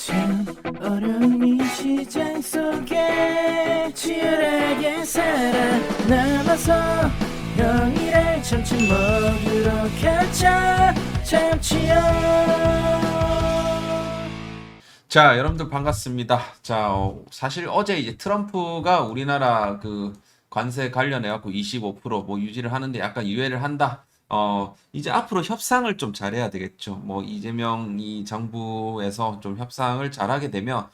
참 어려운 이 시장 속에 치열하게 살아남아서 형이랑 점심 먹으러 가자 참치요. 자, 여러분들 반갑습니다. 자, 사실 어제 이제 트럼프가 우리나라 그 관세 관련해 갖고 25%뭐 유지를 하는데 약간 유예를 한다. 이제 앞으로 협상을 좀 잘해야 되겠죠. 뭐 이재명 이 정부에서 좀 협상을 잘하게 되면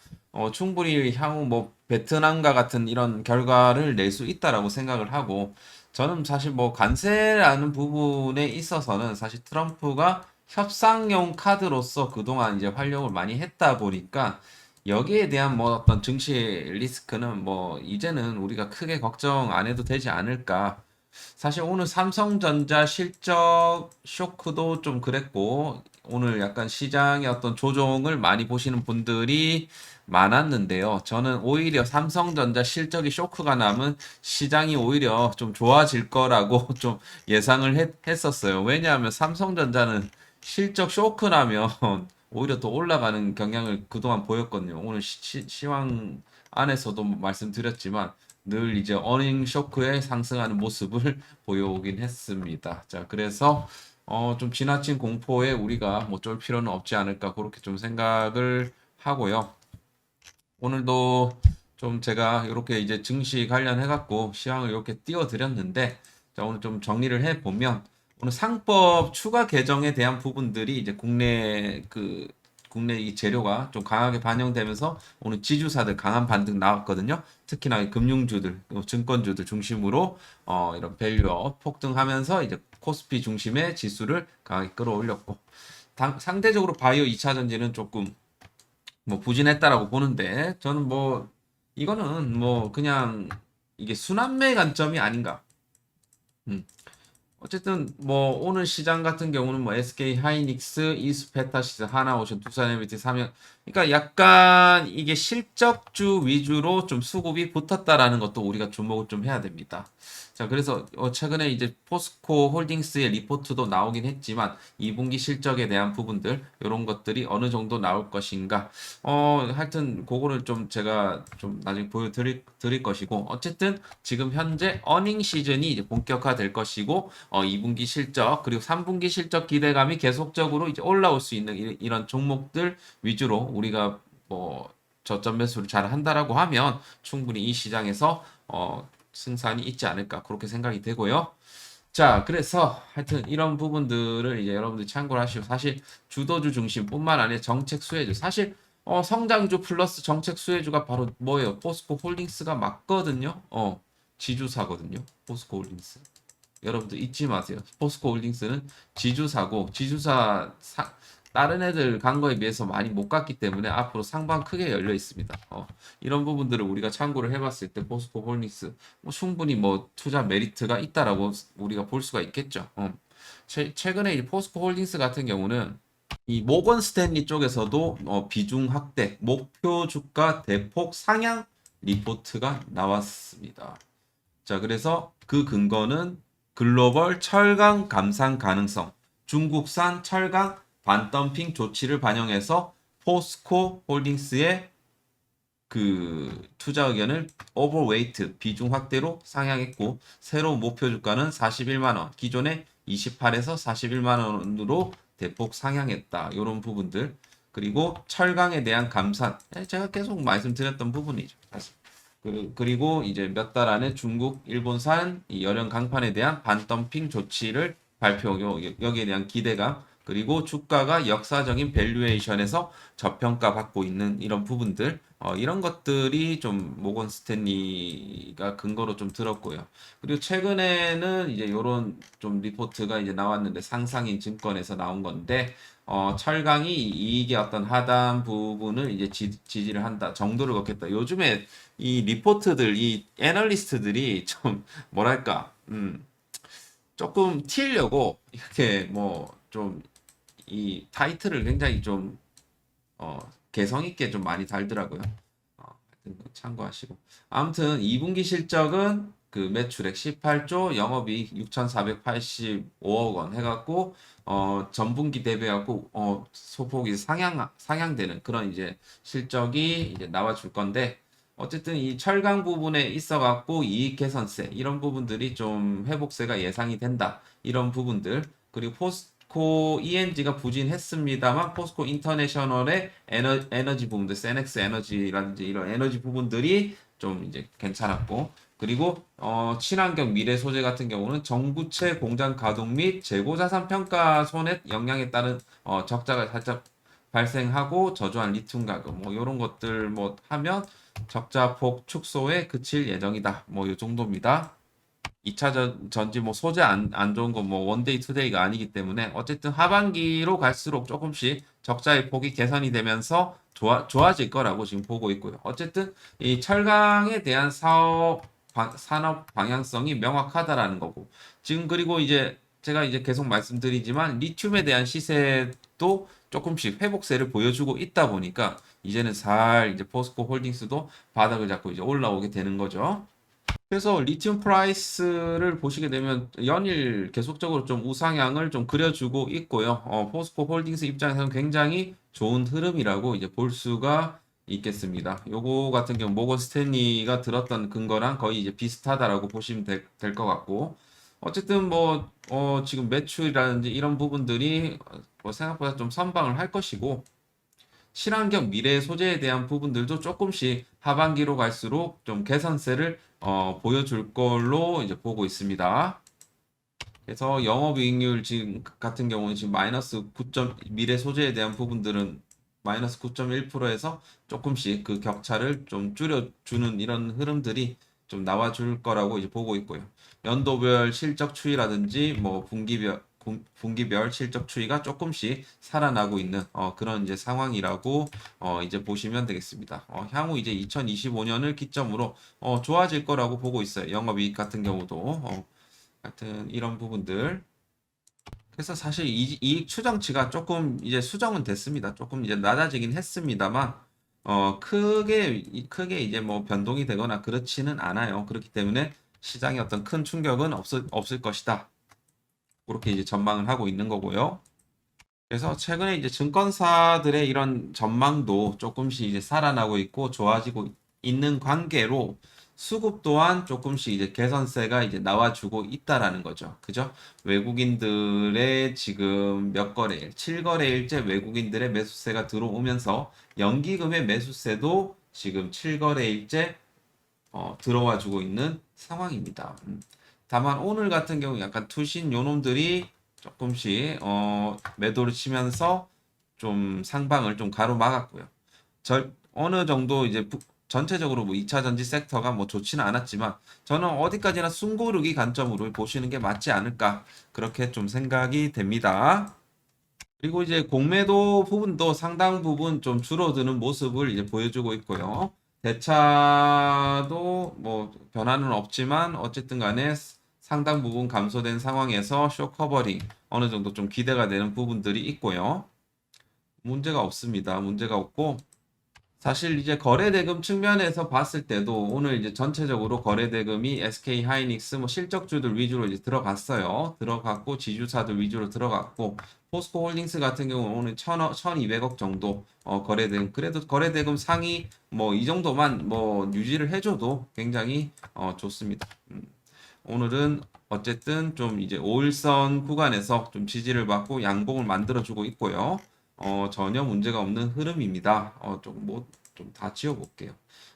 충분히 향후 뭐 베트남과 같은 이런 결과를 낼 수 있다라고 생각을 하고, 저는 사실 뭐 관세라는 부분에 있어서는 사실 트럼프가 협상용 카드로서 그동안 이제 활용을 많이 했다 보니까 여기에 대한 뭐 어떤 증시 리스크는 뭐 이제는 우리가 크게 걱정 안 해도 되지 않을까. 사실 오늘 삼성전자 실적 쇼크도 좀 그랬고, 오늘 약간 시장의 어떤 조정을 많이 보시는 분들이 많았는데요. 저는 오히려 삼성전자 실적이 쇼크가 나면 시장이 오히려 좀 좋아질 거라고 좀 예상을 했었어요. 왜냐하면 삼성전자는 실적 쇼크 나면 오히려 더 올라가는 경향을 그동안 보였거든요. 오늘 시황 안에서도 말씀드렸지만 늘 이제 어닝 쇼크에 상승하는 모습을 보여오긴 했습니다. 자, 그래서 좀 지나친 공포에 우리가 뭐 쫄 필요는 없지 않을까 그렇게 좀 생각을 하고요. 오늘도 좀 제가 이렇게 이제 증시 관련해 갖고 시황을 이렇게 띄워 드렸는데, 자, 오늘 좀 정리를 해 보면 오늘 상법 추가 개정에 대한 부분들이 이제 국내 이 재료가 좀 강하게 반영되면서 오늘 지주사들 강한 반등 나왔거든요. 특히나 이 금융주들, 증권주들 중심으로 이런 밸류업 폭등하면서 이제 코스피 중심의 지수를 강하게 끌어올렸고, 상대적으로 바이오 2차 전지는 조금 뭐 부진했다라고 보는데, 저는 뭐 이거는 뭐 그냥 이게 순환매 관점이 아닌가. 음. 어쨌든 뭐 오늘 시장 같은 경우는 뭐 SK 하이닉스, 이스페타시스, 하나오션, 두산에너지, 삼양, 그러니까 약간 이게 실적주 위주로 좀 수급이 붙었다라는 것도 우리가 주목을 좀 해야 됩니다. 자, 그래서 최근에 이제 포스코 홀딩스의 리포트도 나오긴 했지만 2분기 실적에 대한 부분들 이런 것들이 어느 정도 나올 것인가. 하여튼 그거를 좀 제가 좀 나중에 드릴 것이고, 어쨌든 지금 현재 어닝 시즌이 이제 본격화될 것이고, 2분기 실적 그리고 3분기 실적 기대감이 계속적으로 이제 올라올 수 있는 이런 종목들 위주로 우리가 뭐 저점 매수를 잘 한다라고 하면 충분히 이 시장에서 승산이 있지 않을까 그렇게 생각이 되고요. 자, 그래서 하여튼 이런 부분들을 이제 여러분들이 참고를 하시고, 사실 주도주 중심뿐만 아니라 정책 수혜주, 사실 성장주 플러스 정책 수혜주가 바로 뭐예요? 포스코 홀딩스가 맞거든요. 지주사거든요. 포스코 홀딩스. 여러분들 잊지 마세요. 포스코 홀딩스는 지주사고, 다른 애들 간 거에 비해서 많이 못 갔기 때문에 앞으로 상방 크게 열려 있습니다. 이런 부분들을 우리가 참고를 해봤을 때 포스코 홀딩스 뭐 충분히 뭐 투자 메리트가 있다라고 우리가 볼 수가 있겠죠. 최근에 이 포스코 홀딩스 같은 경우는 이 모건 스탠리 쪽에서도 비중 확대, 목표 주가 대폭 상향 리포트가 나왔습니다. 자, 그래서 그 근거는 글로벌 철강 감산 가능성, 중국산 철강 반덤핑 조치를 반영해서 포스코 홀딩스의 그 투자 의견을 오버웨이트 비중 확대로 상향했고, 새로운 목표 주가는 41만 원, 기존의 28에서 41만 원으로 대폭 상향했다. 이런 부분들. 그리고 철강에 대한 감산, 제가 계속 말씀드렸던 부분이죠. 사실. 그리고 이제 몇 달 안에 중국, 일본산 이 열연 강판에 대한 반덤핑 조치를 발표하고, 여기에 대한 기대감, 그리고 주가가 역사적인 밸류에이션에서 저평가 받고 있는 이런 부분들, 이런 것들이 좀 모건 스탠리가 근거로 좀 들었고요. 그리고 최근에는 이제 요런 좀 리포트가 이제 나왔는데, 상상인 증권에서 나온 건데, 철강이 이익의 어떤 하단 부분을 이제 지지를 한다, 정도를 걷겠다. 요즘에 이 리포트들, 이 애널리스트들이 좀 뭐랄까, 조금 튀려고 이렇게 뭐 좀 이 타이틀을 굉장히 좀 개성 있게 좀 많이 달더라고요. 하여튼 참고하시고, 아무튼 2분기 실적은 그 매출액 18조, 영업이익 6,485억 원 해갖고 전분기 대비하고 소폭이 상향되는 그런 이제 실적이 이제 나와줄 건데 어쨌든 이 철강 부분에 있어갖고 이익 개선세 이런 부분들이 좀 회복세가 예상이 된다 이런 부분들 그리고 포스코 ENG가 부진했습니다만 포스코 인터내셔널의 에너지 부분들 세넥스 에너지라든지 이런 에너지 부분들이 좀 이제 괜찮았고 그리고 친환경 미래 소재 같은 경우는 정부채 공장 가동 및 재고자산 평가 손해 영향에 따른 적자가 살짝 발생하고 저조한 리튬 가격 뭐 이런 것들 뭐 하면 적자폭 축소에 그칠 예정이다. 뭐 이 정도입니다. 2차 전지 뭐 소재 안 좋은 건 뭐 원데이 투데이가 아니기 때문에 어쨌든 하반기로 갈수록 조금씩 적자의 폭이 개선이 되면서 좋아질 거라고 지금 보고 있고요. 어쨌든 이 철강에 대한 산업 방향성이 명확하다라는 거고 지금 그리고 이제 제가 이제 계속 말씀드리지만 리튬에 대한 시세도 조금씩 회복세를 보여주고 있다 보니까 이제는 살 이제 포스코 홀딩스도 바닥을 잡고 이제 올라오게 되는 거죠. 그래서 리튬 프라이스를 보시게 되면 연일 계속적으로 좀 우상향을 좀 그려주고 있고요. 포스코 홀딩스 입장에서는 굉장히 좋은 흐름이라고 이제 볼 수가 있겠습니다. 요거 같은 경우 모건 스탠리가 들었던 근거랑 거의 이제 비슷하다라고 보시면 될 것 같고 어쨌든 뭐 지금 매출이라든지 이런 부분들이 뭐 생각보다 좀 선방을 할 것이고 친환경 미래 소재에 대한 부분들도 조금씩 하반기로 갈수록 좀 개선세를 보여줄 걸로 이제 보고 있습니다. 그래서 영업이익률 지금 같은 경우는 지금 마이너스 9점 미래 소재에 대한 부분들은 마이너스 9.1%에서 조금씩 그 격차를 좀 줄여주는 이런 흐름들이 좀 나와줄 거라고 이제 보고 있고요. 연도별 실적 추이라든지 뭐 분기별 실적 추이가 조금씩 살아나고 있는 그런 이제 상황이라고 이제 보시면 되겠습니다. 향후 이제 2025년을 기점으로 좋아질 거라고 보고 있어요. 영업이익 같은 경우도 하여튼 이런 부분들. 그래서 사실 이익 추정치가 조금 이제 수정은 됐습니다. 조금 이제 낮아지긴 했습니다만 크게 이제 뭐 변동이 되거나 그렇지는 않아요. 그렇기 때문에 시장에 어떤 큰 충격은 없을 것이다. 그렇게 이제 전망을 하고 있는 거고요. 그래서 최근에 이제 증권사들의 이런 전망도 조금씩 이제 살아나고 있고 좋아지고 있는 관계로 수급 또한 조금씩 이제 개선세가 이제 나와주고 있다라는 거죠. 그죠? 외국인들의 지금 몇 거래일, 7거래일째 외국인들의 매수세가 들어오면서 연기금의 매수세도 지금 7거래일째 들어와 주고 있는 상황입니다. 다만 오늘 같은 경우 약간 투신 요놈들이 조금씩 매도를 치면서 좀 상방을 좀 가로막았고요. 어느 정도 이제 전체적으로 뭐 2차 전지 섹터가 뭐 좋지는 않았지만 저는 어디까지나 숨고르기 관점으로 보시는 게 맞지 않을까 그렇게 좀 생각이 됩니다. 그리고 이제 공매도 부분도 상당 부분 좀 줄어드는 모습을 이제 보여주고 있고요. 대차도 뭐 변화는 없지만 어쨌든 간에 상당 부분 감소된 상황에서 쇼커버링 어느 정도 좀 기대가 되는 부분들이 있고요. 문제가 없습니다. 문제가 없고 사실 이제 거래대금 측면에서 봤을 때도 오늘 이제 전체적으로 거래대금이 SK 하이닉스 뭐 실적주들 위주로 이제 들어갔어요. 들어갔고 지주사들 위주로 들어갔고 포스코 홀딩스 같은 경우는 오늘 1,200억 정도 거래대금 그래도 거래대금 상위 뭐 이 정도만 뭐 유지를 해줘도 굉장히 좋습니다. 오늘은 어쨌든 좀 이제 5일선 구간에서 좀 지지를 받고 양봉을 만들어주고 있고요. 전혀 문제가 없는 흐름입니다. 좀 다 지워볼게요.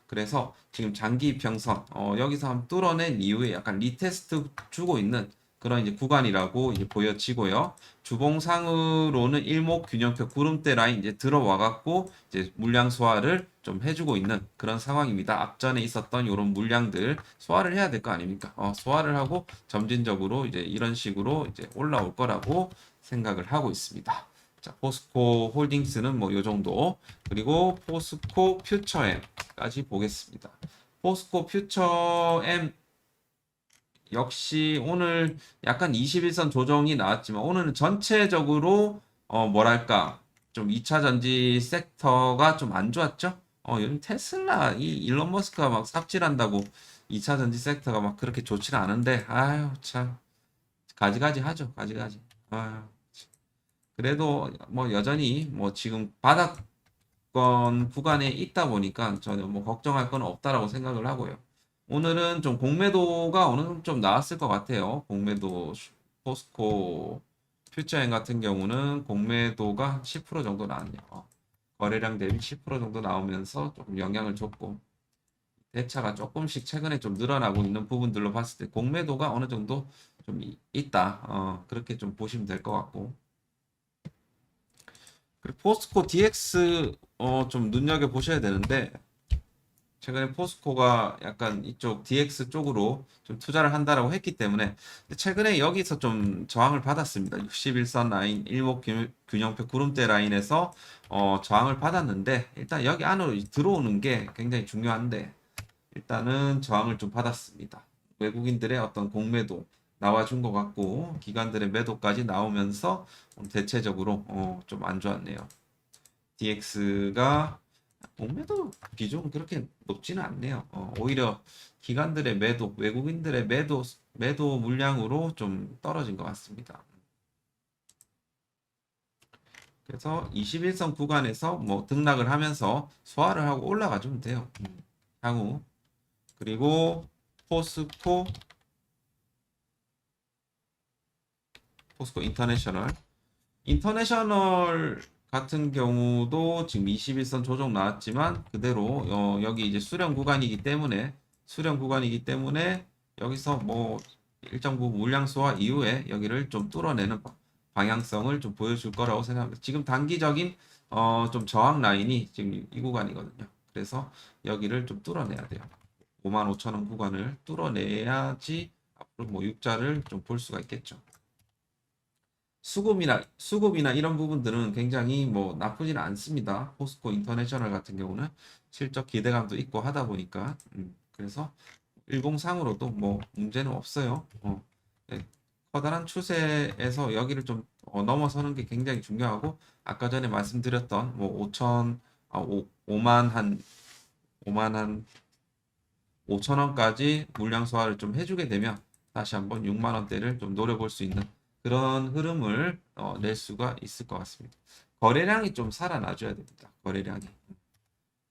그래서 지금 장기 이평선, 여기서 한번 뚫어낸 이후에 약간 리테스트 주고 있는 그런 이제 구간이라고 이제 보여지고요. 주봉상으로는 일목균형표 구름대 라인 이제 들어와갖고 이제 물량 소화를 좀 해주고 있는 그런 상황입니다. 앞전에 있었던 이런 물량들 소화를 해야 될 거 아닙니까? 소화를 하고 점진적으로 이제 이런 식으로 이제 올라올 거라고 생각을 하고 있습니다. 자, 포스코 홀딩스는 뭐 요 정도. 그리고 포스코 퓨처엠까지 보겠습니다. 포스코 퓨처엠 역시 오늘 약간 21선 조정이 나왔지만 오늘은 전체적으로 뭐랄까 좀 2차 전지 섹터가 좀 안 좋았죠? 요즘 테슬라 이 일론 머스크가 막 삽질한다고 2차 전지 섹터가 막 그렇게 좋지는 않은데 아유 참 가지가지 하죠. 가지가지. 아유. 그래도 뭐 여전히 뭐 지금 바닥권 구간에 있다 보니까 전혀 뭐 걱정할 건 없다라고 생각을 하고요. 오늘은 좀 공매도가 어느 정도 좀 나왔을 것 같아요. 공매도 포스코 퓨처엔 같은 경우는 공매도가 10% 정도 나왔네요. 거래량 대비 10% 정도 나오면서 조금 영향을 줬고 대차가 조금씩 최근에 좀 늘어나고 있는 부분들로 봤을 때 공매도가 어느 정도 좀 있다. 그렇게 좀 보시면 될 것 같고. 그리고 포스코 DX 좀 눈여겨 보셔야 되는데 최근에 포스코가 약간 이쪽 DX 쪽으로 좀 투자를 한다라고 했기 때문에 최근에 여기서 좀 저항을 받았습니다. 61선 라인, 균형표 구름대 라인에서 저항을 받았는데 일단 여기 안으로 들어오는 게 굉장히 중요한데 일단은 저항을 좀 받았습니다. 외국인들의 어떤 공매도 나와준 것 같고 기관들의 매도까지 나오면서 대체적으로 좀 안 좋았네요. DX가 공매도 비중은 그렇게 높지는 않네요. 오히려 기관들의 매도, 외국인들의 매도 물량으로 좀 떨어진 것 같습니다. 그래서 21선 구간에서 뭐 등락을 하면서 소화를 하고 올라가주면 돼요. 향후. 그리고 포스코, 포스코 인터내셔널 같은 경우도 지금 21선 조정 나왔지만 그대로 여기 이제 수렴 구간이기 때문에 여기서 뭐 일정 부분 물량 소화 이후에 여기를 좀 뚫어내는 방향성을 좀 보여줄 거라고 생각합니다. 지금 단기적인 좀 저항 라인이 지금 이 구간이거든요. 그래서 여기를 좀 뚫어내야 돼요. 55,000원 구간을 뚫어내야지 앞으로 뭐 육자를 좀 볼 수가 있겠죠. 수급이나 이런 부분들은 굉장히 뭐 나쁘지는 않습니다. 포스코 인터내셔널 같은 경우는 실적 기대감도 있고 하다 보니까 그래서 일봉상으로도 뭐 문제는 없어요. 네. 커다란 추세에서 여기를 좀 넘어서는 게 굉장히 중요하고 아까 전에 말씀드렸던 뭐 5천 5만 한 5만 한 5천 원까지 물량 소화를 좀 해주게 되면 다시 한번 6만 원대를 좀 노려볼 수 있는 그런 흐름을 낼 수가 있을 것 같습니다. 거래량이 좀 살아나줘야 됩니다. 거래량이.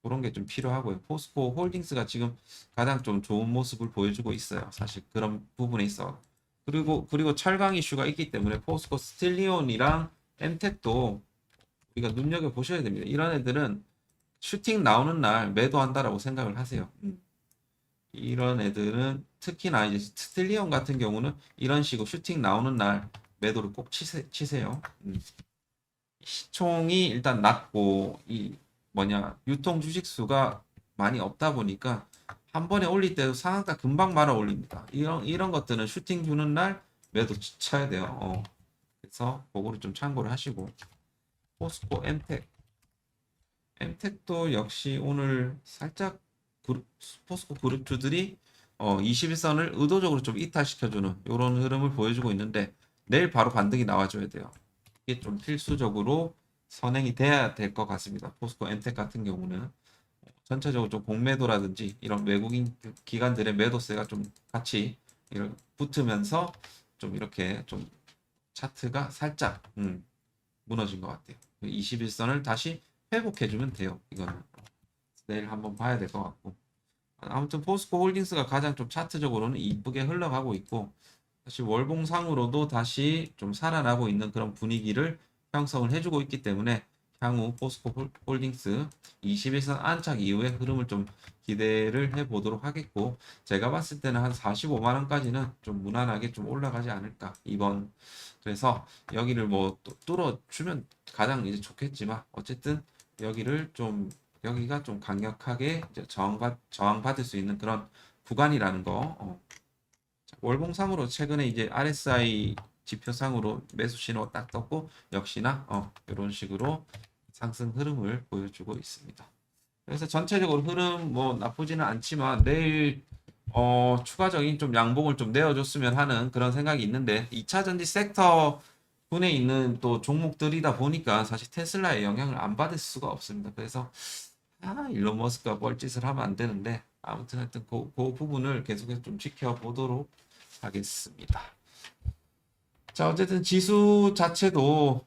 그런 게 좀 필요하고요. 포스코 홀딩스가 지금 가장 좀 좋은 모습을 보여주고 있어요. 사실 그런 부분에 있어. 그리고 철강 이슈가 있기 때문에 포스코 스틸리온이랑 엠텍도 우리가 눈여겨 보셔야 됩니다. 이런 애들은 슈팅 나오는 날 매도한다라고 생각을 하세요. 이런 애들은 특히나 이제 스틸리온 같은 경우는 이런 식으로 슈팅 나오는 날 매도를 꼭 치세요. 시총이 일단 낮고 이 뭐냐 유통 주식 수가 많이 없다 보니까 한 번에 올릴 때도 상한가 금방 말아 올립니다. 이런 것들은 슈팅 주는 날 매도 쳐야 돼요. 그래서 그거를 좀 참고를 하시고 포스코 엠텍도 역시 오늘 살짝 포스코 그룹주들이 21선을 의도적으로 좀 이탈시켜주는 이런 흐름을 보여주고 있는데 내일 바로 반등이 나와줘야 돼요. 이게 좀 필수적으로 선행이 돼야 될 것 같습니다. 포스코 엔텍 같은 경우는 전체적으로 좀 공매도라든지 이런 외국인 기관들의 매도세가 좀 같이 이렇게 붙으면서 좀 이렇게 좀 차트가 살짝 무너진 것 같아요. 21선을 다시 회복해주면 돼요. 이거는 내일 한번 봐야 될 것 같고 아무튼 포스코 홀딩스가 가장 좀 차트적으로는 이쁘게 흘러가고 있고 사실 월봉상으로도 다시 좀 살아나고 있는 그런 분위기를 형성을 해주고 있기 때문에 향후 포스코 홀딩스 21선 안착 이후의 흐름을 좀 기대를 해보도록 하겠고 제가 봤을 때는 한 45만 원까지는 좀 무난하게 좀 올라가지 않을까 이번 그래서 여기를 뭐 뚫어주면 가장 이제 좋겠지만 어쨌든 여기를 좀 여기가 좀 강력하게 이제 저항받을 수 있는 그런 구간이라는 거. 월봉상으로 최근에 이제 RSI 지표상으로 매수 신호 딱 떴고 역시나 이런 식으로 상승 흐름을 보여주고 있습니다. 그래서 전체적으로 흐름 뭐 나쁘지는 않지만 내일 추가적인 좀 양봉을 좀 내어줬으면 하는 그런 생각이 있는데 2차 전지 섹터 분에 있는 또 종목들이다 보니까 사실 테슬라의 영향을 안 받을 수가 없습니다. 그래서 일론 머스크가 뻘짓을 하면 안 되는데 아무튼 하여튼 그 부분을 계속해서 좀 지켜보도록 하겠습니다. 자, 어쨌든 지수 자체도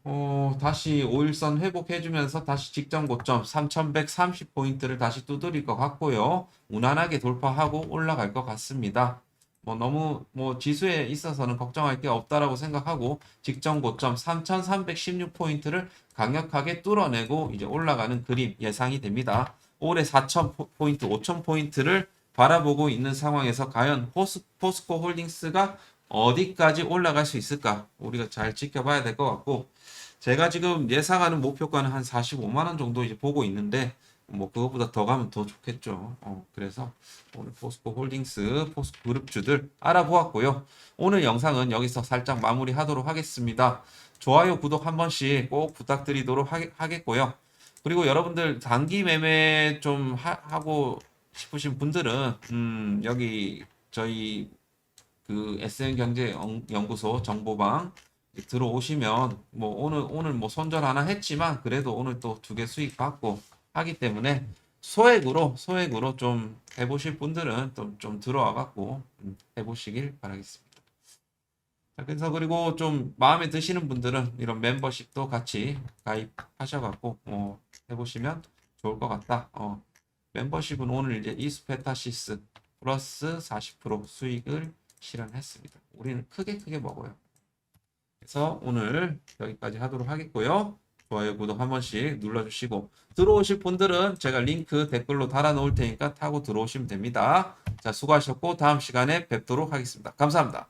다시 5일선 회복해주면서 다시 직전 고점 3130포인트를 다시 두드릴 것 같고요. 무난하게 돌파하고 올라갈 것 같습니다. 뭐 너무 뭐 지수에 있어서는 걱정할 게 없다라고 생각하고 직전 고점 3316포인트를 강력하게 뚫어내고 이제 올라가는 그림 예상이 됩니다. 올해 4000포인트, 5000포인트를 바라보고 있는 상황에서 과연 포스코 홀딩스가 어디까지 올라갈 수 있을까? 우리가 잘 지켜봐야 될 것 같고, 제가 지금 예상하는 목표가는 한 45만 원 정도 이제 보고 있는데, 뭐 그것보다 더 가면 더 좋겠죠. 그래서 오늘 포스코 홀딩스, 포스코 그룹주들 알아보았고요. 오늘 영상은 여기서 살짝 마무리하도록 하겠습니다. 좋아요, 구독 한 번씩 꼭 부탁드리도록 하겠고요. 그리고 여러분들 단기 매매 좀 하고 싶으신 분들은 여기 저희 그 SN경제연구소 정보방 들어오시면 뭐 오늘 뭐 손절 하나 했지만 그래도 오늘 또 2개 수익 받고 하기 때문에 소액으로 좀 해보실 분들은 좀 들어와 갖고 해보시길 바라겠습니다. 자, 그래서 그리고 좀 마음에 드시는 분들은 이런 멤버십도 같이 가입하셔 갖고 해보시면 좋을 것 같다. 멤버십은 오늘 이제 이스페타시스 플러스 40% 수익을 실현했습니다. 우리는 크게 먹어요. 그래서 오늘 여기까지 하도록 하겠고요. 좋아요, 구독 한 번씩 눌러주시고 들어오실 분들은 제가 링크 댓글로 달아 놓을 테니까 타고 들어오시면 됩니다. 자, 수고하셨고 다음 시간에 뵙도록 하겠습니다. 감사합니다.